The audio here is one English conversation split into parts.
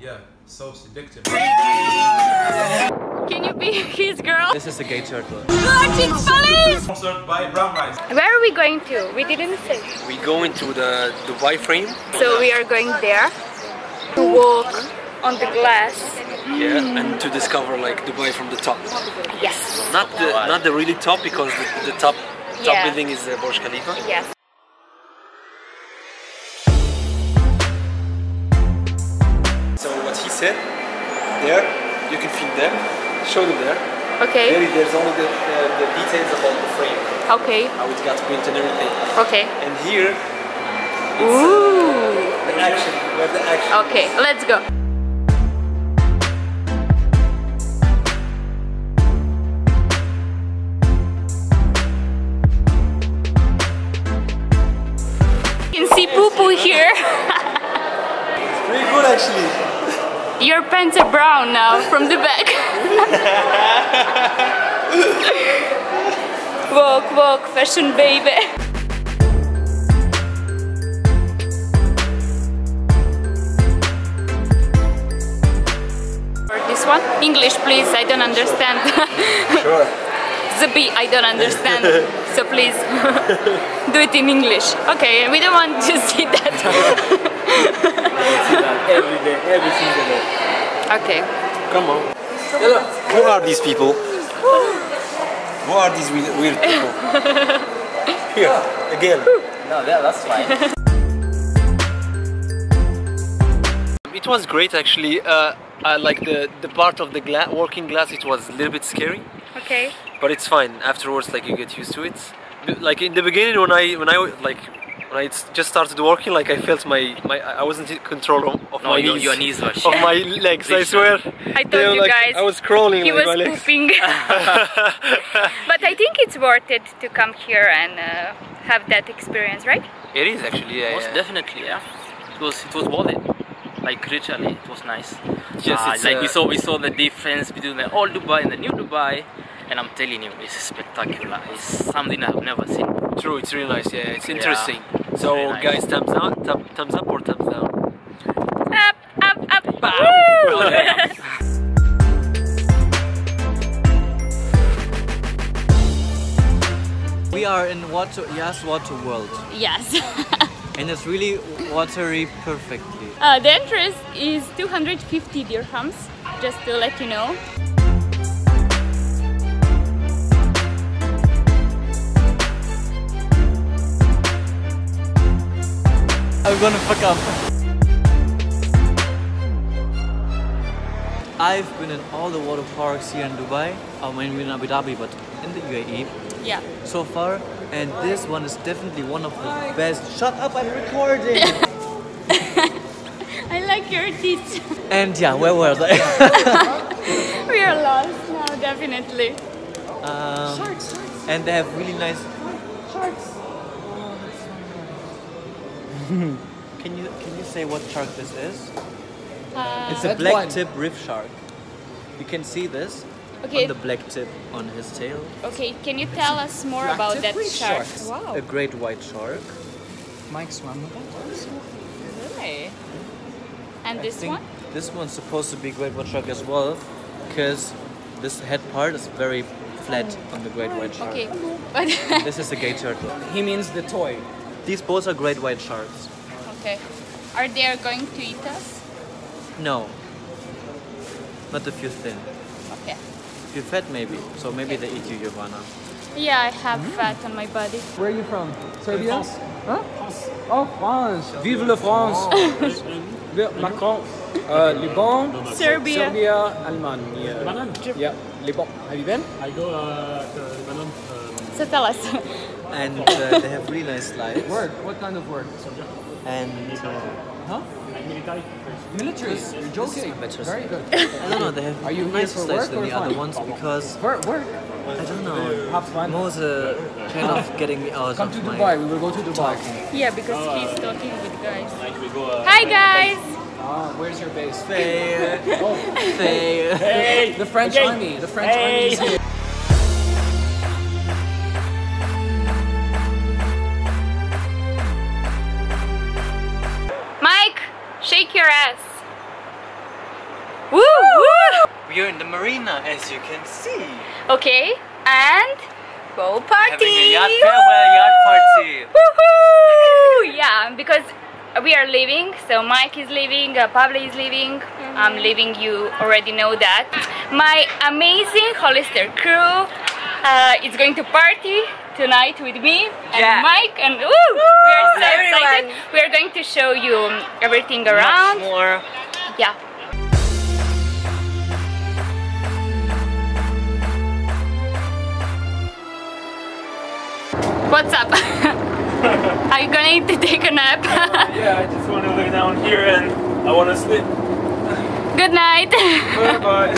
Yeah, so seductive. Can you be his girl? This is a gay turtle. Watch it, police! Sponsored by Brown Rice. Where are we going to? We didn't say. We go into the Dubai frame. So we are going there to walk on the glass. Yeah, and to discover like Dubai from the top. Yes. Not the really top, because the top Yeah. building is Burj Khalifa. Yes. So what he said, there you can feed them, show them there. Okay. There's only the details about the frame, Okay. how it got built and everything. Okay. And here, it's Ooh. the action, where the action. Okay, let's go. You can see poo-poo here. It's pretty good actually. Your pants are brown now from the back. Walk, walk, fashion baby. Or this one? English please, I don't understand. Sure. The B, I don't understand. So please, do it in English. Okay, we don't want to see that. Every day, every single day. Okay. Come on. Who are these people? Who are these weird people? Here, again. No, that's fine. It was great actually. I like the part of the working glass. It was a little bit scary, Okay. but it's fine. Afterwards, like you get used to it. Like in the beginning, when I just started working, like I felt I wasn't in control of my knees. Your knees were Of my legs, I swear. I told you like, guys. I was crawling He like was my legs. pooping. But I think it's worth it to come here and have that experience, right? It is actually, yeah. Most definitely, yeah. It was worth it. Like literally, it was nice. Yes, like we saw the difference between the old Dubai and the new Dubai, and I'm telling you, it's spectacular. It's something I've never seen. True, it's really nice. Yeah, it's interesting. It's So, really nice. guys, thumbs up or thumbs down? Up, up, up. Bam. Woo! We are in Yas Waterworld, Yes. and it's really watery perfectly. The entrance is 250 dirhams, just to let you know. I'm gonna fuck up. I've been in all the water parks here in Dubai. I mean, in Abu Dhabi, but in the UAE Yeah. so far, and this one is definitely one of the best. Shut up! I'm recording. I like your teeth. And yeah, where were they? We are lost now, definitely. And they have really nice. Can you say what shark this is? It's a black tip reef shark. You can see this Okay. on the black tip on his tail. Okay, can you tell us more about that shark? Wow. A great white shark. Mike swam with that. Really? And I this think one? this one's supposed to be great white shark as well, because this head part is very flat on the great white shark. Okay, but This is a gay turtle. He means the toy. These both are great white sharks. okay. Are they going to eat us? No. Not if you're thin. Okay. If you're fat, maybe. So maybe they eat you, Giovanna. Yeah, I have fat on my body. Where are you from? Serbia? Huh? Oh, France! Vive la France! Vive Macron! Liban, Serbia. Serbia, Allemagne. Yeah, Liban. Have you been? I go to Lebanon. So tell us. And they have really nice slides. Work. What kind of work? And Huh? Like military. Military. You're joking. Very good. I don't know, they have Are you here nicer for slides work than or the other fun? ones because Work. I don't know. Have fun. Mo's kind of getting me out Come of to my Dubai. We will go to Dubai. Yeah, because he's talking with guys. Like we go. Hi guys! Where's your base? Fair. Oh, Fair. Hey, the French okay. army. The French army is here. Mike, shake your ass. Woo! Woo! We are in the marina, as you can see. Okay, and go party! Having a yacht farewell yacht party. Woohoo! Yeah, because we are leaving, so Mike is leaving, Pablo is leaving, I'm leaving, you already know that. My amazing Hollister crew is going to party tonight with me and Mike, and woo! We are so excited. We are going to show you everything around. Much more. Yeah. What's up? Are you gonna need to take a nap? Yeah, I just want to lay down here and I want to sleep. Good night. Bye-bye.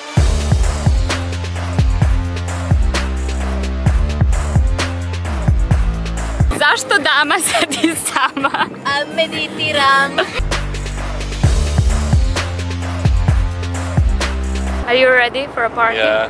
Zašto dama sedi sama? Meditiram. Are you ready for a party? Yeah.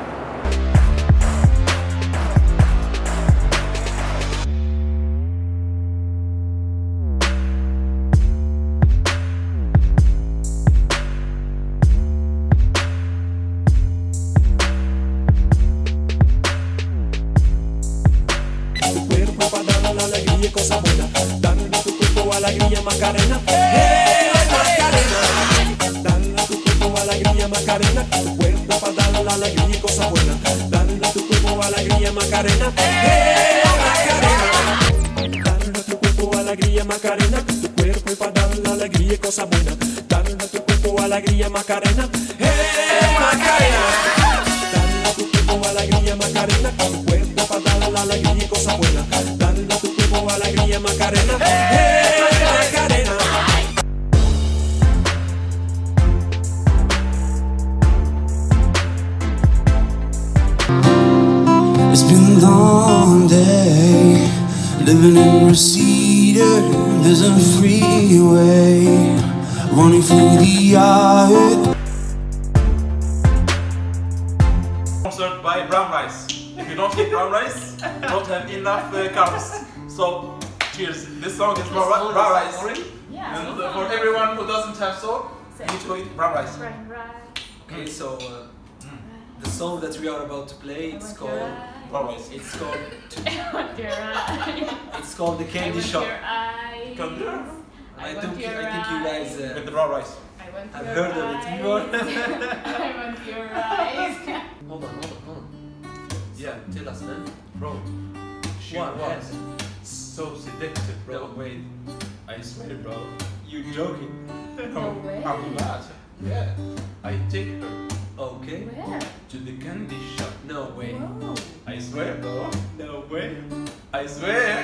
alegría y cosas buenas. Dale a tu cuerpo alegría, Macarena. ¡Hey, Macarena! Dale a tu cuerpo alegría, Macarena. Tu cuerpo para darle la alegría y cosas buenas. Dale a tu cuerpo alegría, Macarena. ¡Hey, Macarena! Dale a tu cuerpo alegría, Macarena. Tu cuerpo para darle la alegría y cosas buenas. Dale a tu cuerpo alegría, Macarena. ¡Hey, Macarena! Dale a tu cuerpo alegría, Macarena. Tu cuerpo para darle la alegría y cosas buenas. Dale a tu cuerpo alegría, Macarena. ¡Hey, Macarena! It's been a long day, living in Reseda. There's a freeway running through the earth. Sponsored by brown rice. If you don't eat brown rice, you don't have enough carbs. So, cheers. This song is for brown rice. Yeah, And for everyone who doesn't have salt, you need to eat brown rice. Okay, so the song that we are about to play, it's called Brown rice. it's called The Candy Shop. Come here. I think you guys With the brown rice. have heard of it before. Hold on. Yeah. Tell us, man. Bro, she What? was so seductive, bro. No, wait. I swear, bro. You're joking. No way. I'm not. Yeah. I take her Okay. to the candy shop. No way. I swear, bro. No way. I swear.